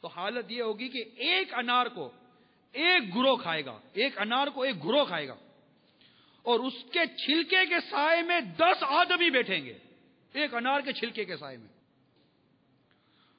تو حالت یہ ہوگی کہ ایک انار کو ایک گروہ کھائے گا، ایک انار کو ایک گروہ کھائے گا، اور اس کے چھلکے کے سائے میں 10 آدمی بیٹھیں گے، ایک انار کے چھلکے کے سائے میں۔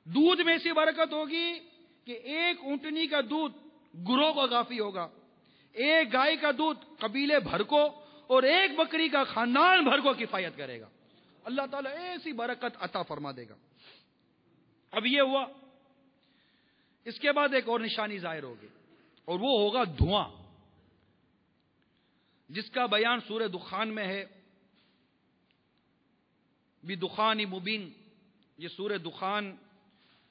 دودھ میں ایسی برکت ہوگی کہ ایک اونٹنی کا دودھ گروہ کو کافی ہوگا، ایک گائے کا دودھ قبیلے بھر کو، اور ایک بکری کا خاندان بھر کو کفایت کرے گا۔ اللہ تعالیٰ ایسی برکت عطا فرما دے گا۔ اب یہ ہوا، اس کے بعد ایک اور نشانی ظاہر ہوگی، اور وہ ہوگا دھواں، جس کا بیان سورہ دخان میں ہے۔ بدخان مبین، یہ سورہ دخان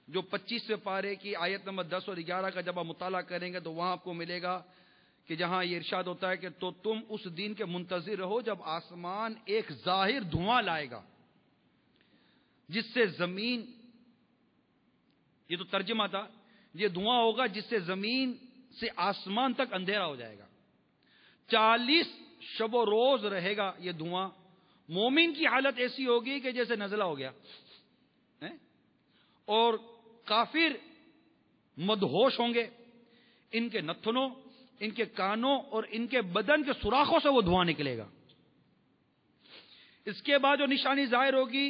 جو 25ویں پارے کی آیت نمبر 10 اور 11 کا جب آپ مطالعہ کریں گے تو وہاں آپ کو ملے گا کہ جہاں یہ ارشاد ہوتا ہے کہ تو تم اس دن کے منتظر رہو جب آسمان ایک ظاہر دھواں لائے گا جس سے زمین، یہ تو ترجمہ تھا، یہ دھواں ہوگا جس سے زمین سے آسمان تک اندھیرا ہو جائے گا، 40 شب و روز رہے گا یہ دھواں۔ مومن کی حالت ایسی ہوگی کہ جیسے نزلہ ہو گیا، اور کافر مدہوش ہوں گے، ان کے نتنوں، ان کے کانوں اور ان کے بدن کے سوراخوں سے وہ دھواں نکلے گا۔ اس کے بعد جو نشانی ظاہر ہوگی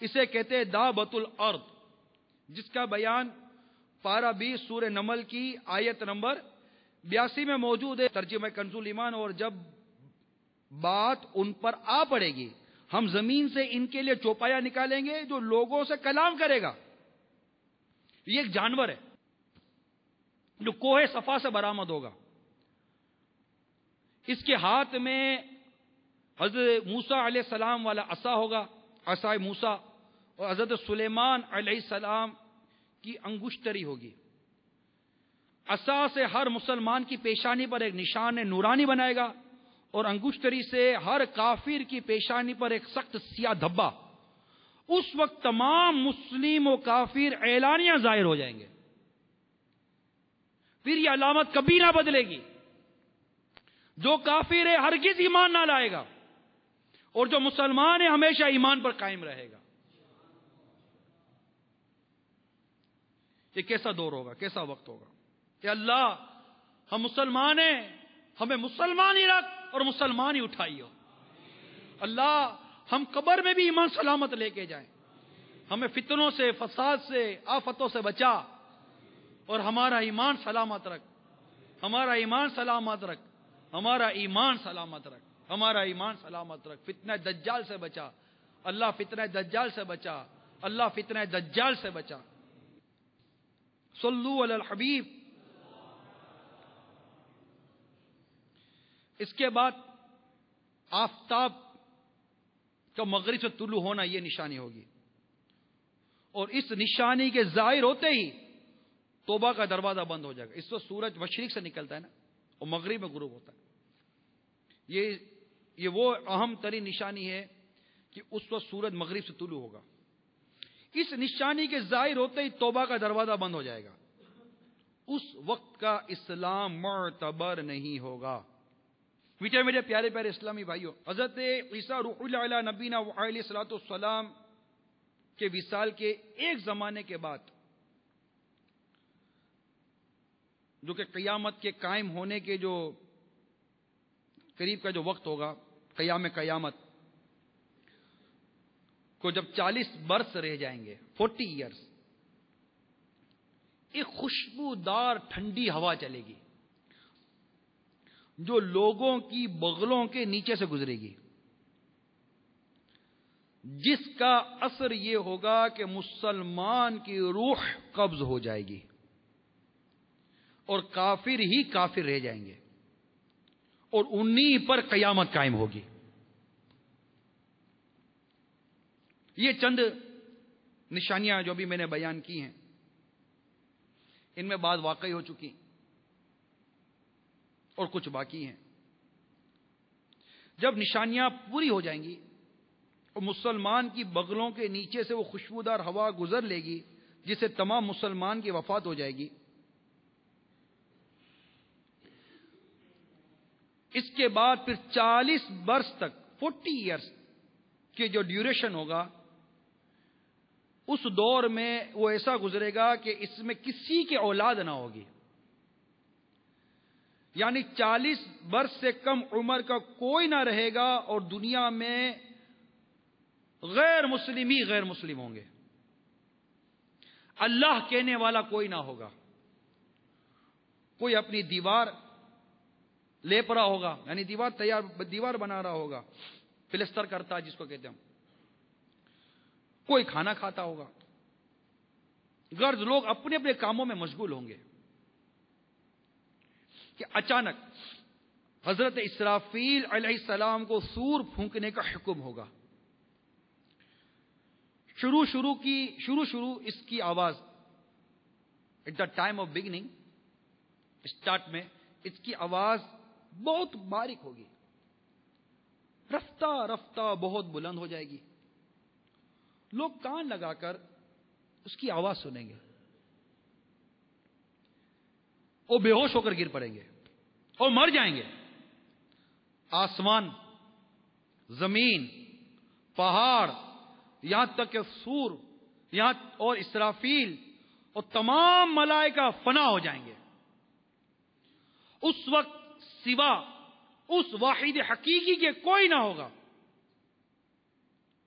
اسے کہتے ہیں دابۃ الارض، جس کا بیان پارہ 20 سورہ نمل کی آیت نمبر 82 میں موجود ہے، ترجمہ کنز ایمان۔ اور جب بات ان پر آ پڑے گی ہم زمین سے ان کے لیے چوپایا نکالیں گے جو لوگوں سے کلام کرے گا۔ یہ ایک جانور ہے جو کوہ صفا سے برآمد ہوگا، اس کے ہاتھ میں حضرت موسیٰ علیہ السلام والا عصا ہوگا، عصا موسیٰ، اور حضرت سلیمان علیہ السلام کی انگشتری ہوگی۔ عصا سے ہر مسلمان کی پیشانی پر ایک نشان نورانی بنائے گا، اور انگشتری سے ہر کافر کی پیشانی پر ایک سخت سیاہ دھبا۔ اس وقت تمام مسلم و کافر اعلانیہ ظاہر ہو جائیں گے، پھر یہ علامت کبھی نہ بدلے گی۔ جو کافر ہے ہرگز ایمان نہ لائے گا، اور جو مسلمان ہے ہمیشہ ایمان پر قائم رہے گا۔ یہ کیسا دور ہوگا، کیسا وقت ہوگا کہ اللہ ہم مسلمان ہیں، ہمیں مسلمان ہی رکھ اور مسلمان ہی اٹھائیو۔ اللہ ہم قبر میں بھی ایمان سلامت لے کے جائیں، ہمیں فتنوں سے، فساد سے، آفتوں سے بچا، اور ہمارا ایمان سلامت رکھ، ہمارا ایمان سلامت رکھ، ہمارا ایمان سلامت رکھ، ہمارا ایمان سلامت رکھ۔ فتنہ دجال سے بچا اللہ، فتنہ دجال سے بچا اللہ، فتنہ دجال سے بچا۔ صلو علی الحبیب۔ اس کے بعد آفتاب کا مغرب سے طلوع ہونا، یہ نشانی ہوگی، اور اس نشانی کے ظاہر ہوتے ہی توبہ کا دروازہ بند ہو جائے گا۔ اس وقت سورج مشرق سے نکلتا ہے نا، اور مغرب میں غروب ہوتا ہے۔ یہ وہ اہم ترین نشانی ہے کہ اس وقت سورج مغرب سے طلوع ہوگا۔ اس نشانی کے ظاہر ہوتے ہی توبہ کا دروازہ بند ہو جائے گا، اس وقت کا اسلام معتبر نہیں ہوگا۔ میٹھے پیارے پیارے اسلامی بھائیوں، حضرت عیسیٰ روح اللہ علیہ نبینا علیہ الصلوۃ والسلام کے وصال کے ایک زمانے کے بعد، جو کہ قیامت کے قائم ہونے کے جو قریب کا جو وقت ہوگا، قیامت کو جب 40 برس رہ جائیں گے، 40 ایئرس، ایک خوشبودار ٹھنڈی ہوا چلے گی جو لوگوں کی بغلوں کے نیچے سے گزرے گی، جس کا اثر یہ ہوگا کہ مسلمان کی روح قبض ہو جائے گی اور کافر ہی کافر رہ جائیں گے، اور انہی پر قیامت قائم ہوگی۔ یہ چند نشانیاں جو بھی میں نے بیان کی ہیں، ان میں بعض واقعی ہو چکی اور کچھ باقی ہیں۔ جب نشانیاں پوری ہو جائیں گی اور مسلمان کی بغلوں کے نیچے سے وہ خوشبودار ہوا گزر لے گی جس سے تمام مسلمان کی وفات ہو جائے گی، اس کے بعد پھر 40 برس تک، 40 ایئرس کے جو ڈیوریشن ہوگا، اس دور میں وہ ایسا گزرے گا کہ اس میں کسی کی اولاد نہ ہوگی، یعنی 40 برس سے کم عمر کا کوئی نہ رہے گا، اور دنیا میں غیر مسلم ہی غیر مسلم ہوں گے، اللہ کہنے والا کوئی نہ ہوگا۔ کوئی اپنی دیوار لیپ رہا ہوگا، یعنی دیوار بنا رہا ہوگا، پلستر کرتا جس کو کہتے ہیں، کوئی کھانا کھاتا ہوگا، غرض لوگ اپنے اپنے کاموں میں مشغول ہوں گے کہ اچانک حضرت اسرافیل علیہ السلام کو سور پھونکنے کا حکم ہوگا۔ شروع اس کی آواز at the time of beginning, start میں اس کی آواز بہت باریک ہوگی، رفتہ رفتہ بہت بلند ہو جائے گی، لوگ کان لگا کر اس کی آواز سنیں گے، وہ بے ہوش ہو کر گر پڑیں گے اور مر جائیں گے۔ آسمان، زمین، پہاڑ، یہاں تک کہ سور، یہاں اور اسرافیل اور تمام ملائکہ فنا ہو جائیں گے۔ اس وقت سوا اس واحد حقیقی کے کوئی نہ ہوگا۔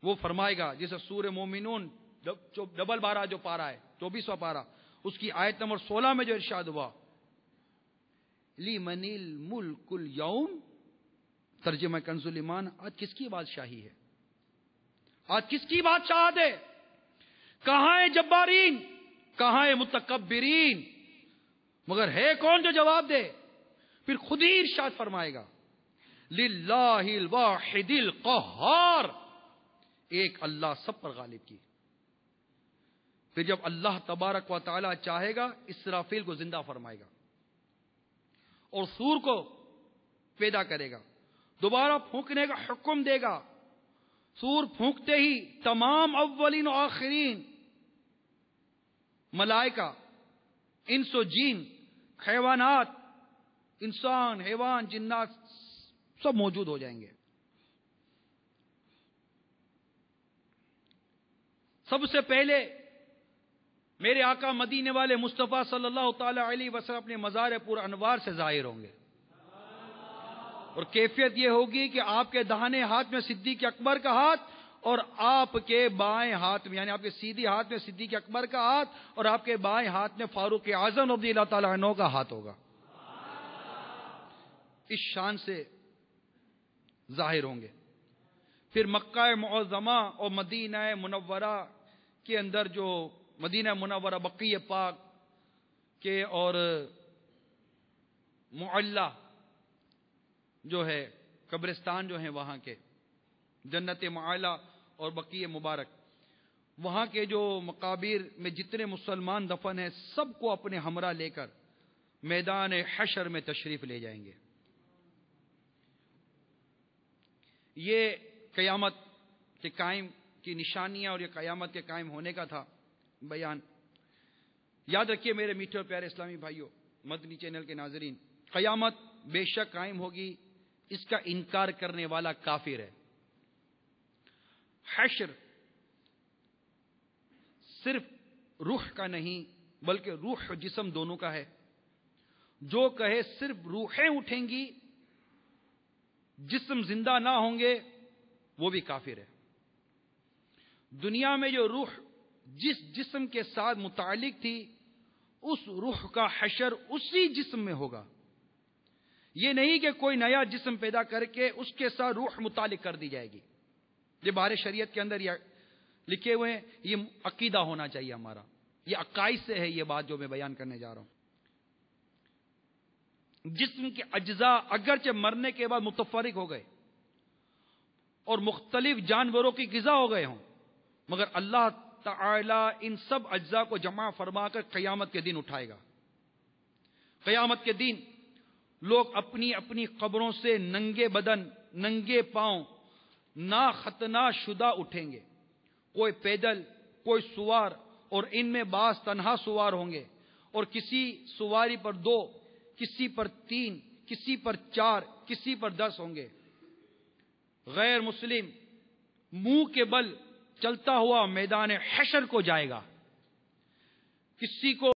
وہ فرمائے گا، جیسے سورہ مومنون ڈبل 12 جو پارا ہے، 24واں پارا، اس کی آیت نمبر 16 میں جو ارشاد ہوا، لِمَنِ الْمُلْكُ الْيَوْمِ، ترجمہ کنز الایمان، آج کس کی بادشاہی ہے؟ آج کس کی بادشاہت ہے؟ کہاں ہے جبارین؟ کہاں ہے متکبرین؟ مگر ہے کون جو جواب دے؟ پھر خود ہی ارشاد فرمائے گا، للہ الواحد القہار، ایک اللہ سب پر غالب کی۔ پھر جب اللہ تبارک و تعالی چاہے گا، اسرافیل کو زندہ فرمائے گا اور سور کو پیدا کرے گا، دوبارہ پھونکنے کا حکم دے گا۔ سور پھونکتے ہی تمام اولین و آخرین ملائکہ، انس و جین، حیوانات، انسان، حیوان، جنات سب موجود ہو جائیں گے۔ سب سے پہلے میرے آقا مدینے والے مصطفیٰ صلی اللہ تعالی علیہ وسلم اپنے مزار پر انوار سے ظاہر ہوں گے، اور کیفیت یہ ہوگی کہ آپ کے داہنے ہاتھ میں صدیق اکبر کا ہاتھ، اور آپ کے بائیں ہاتھ میں، یعنی آپ کے سیدھے ہاتھ میں صدیق اکبر کا ہاتھ، اور آپ کے بائیں ہاتھ میں فاروق اعظم رضی اللہ تعالیٰ عنہ کا ہاتھ ہوگا۔ اس شان سے ظاہر ہوں گے۔ پھر مکہ معظمہ اور مدینہ منورہ کے اندر، جو مدینہ منورہ بقیع پاک کے اور معلّہ جو ہے قبرستان جو ہیں وہاں کے، جنت معلیٰ اور بقیع مبارک، وہاں کے جو مقابر میں جتنے مسلمان دفن ہیں، سب کو اپنے ہمراہ لے کر میدان حشر میں تشریف لے جائیں گے۔ یہ قیامت کے قائم کی نشانیاں اور یہ قیامت کے قائم ہونے کا تھا بیان۔ یاد رکھیے میرے میٹھے اور پیارے اسلامی بھائیوں، مدنی چینل کے ناظرین، قیامت بے شک قائم ہوگی، اس کا انکار کرنے والا کافر ہے۔ حشر صرف روح کا نہیں بلکہ روح و جسم دونوں کا ہے۔ جو کہے صرف روحیں اٹھیں گی، جسم زندہ نہ ہوں گے، وہ بھی کافر ہے۔ دنیا میں جو روح جس جسم کے ساتھ متعلق تھی، اس روح کا حشر اسی جسم میں ہوگا۔ یہ نہیں کہ کوئی نیا جسم پیدا کر کے اس کے ساتھ روح متعلق کر دی جائے گی۔ یہ بارے شریعت کے اندر یہ لکھے ہوئے ہیں، یہ عقیدہ ہونا چاہیے ہمارا، یہ عقائد سے ہے یہ بات جو میں بیان کرنے جا رہا ہوں۔ جسم کے اجزاء اگرچہ مرنے کے بعد متفرق ہو گئے اور مختلف جانوروں کی غذا ہو گئے ہوں، مگر اللہ تعالی ان سب اجزاء کو جمع فرما کر قیامت کے دن اٹھائے گا۔ قیامت کے دن لوگ اپنی اپنی قبروں سے ننگے بدن، ننگے پاؤں، نا ختنہ شدہ اٹھیں گے، کوئی پیدل، کوئی سوار، اور ان میں بعض تنہا سوار ہوں گے، اور کسی سواری پر 2، کسی پر 3، کسی پر 4، کسی پر 10 ہوں گے۔ غیر مسلم منہ کے بل چلتا ہوا میدان حشر کو جائے گا. کسی کو